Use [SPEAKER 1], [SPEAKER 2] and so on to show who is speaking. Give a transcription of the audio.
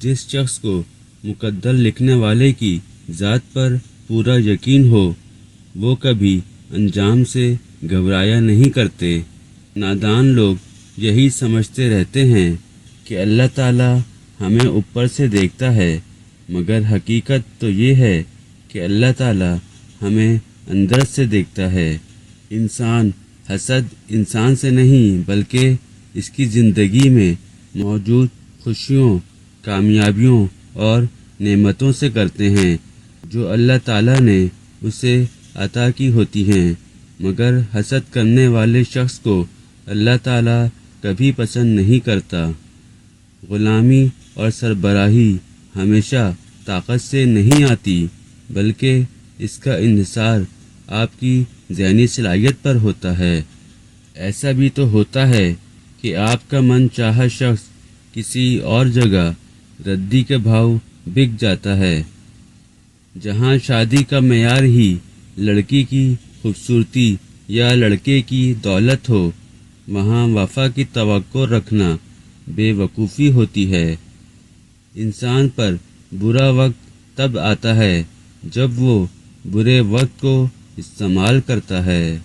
[SPEAKER 1] جس شخص کو مقدر لکھنے والے کی ذات پر پورا یقین ہو وہ کبھی انجام سے گھبرایا نہیں کرتے۔ نادان لوگ یہی سمجھتے رہتے ہیں کہ اللہ تعالیٰ ہمیں اوپر سے دیکھتا ہے، مگر حقیقت تو یہ ہے کہ اللہ تعالیٰ ہمیں اندر سے دیکھتا ہے۔ حسد انسان سے نہیں بلکہ اس کی زندگی میں موجود خوشیوں، کامیابیوں اور نعمتوں سے کرتے ہیں جو اللہ تعالیٰ نے اسے عطا کی ہوتی ہیں، مگر حسد کرنے والے شخص کو اللہ تعالیٰ کبھی پسند نہیں کرتا۔ غلامی اور سربراہی ہمیشہ طاقت سے نہیں آتی بلکہ اس کا انحصار آپ کی ذہنی صلاحیت پر ہوتا ہے۔ ایسا بھی تو ہوتا ہے کہ آپ کا من چاہا شخص کسی اور جگہ ردی کے بھاؤ بک جاتا ہے۔ جہاں شادی کا معیار ہی لڑکی کی خوبصورتی یا لڑکے کی دولت ہو، وہاں وفا کی توقع رکھنا بے وقوفی ہوتی ہے۔ انسان پر برا وقت تب آتا ہے جب وہ برے وقت کو استعمال کرتا ہے۔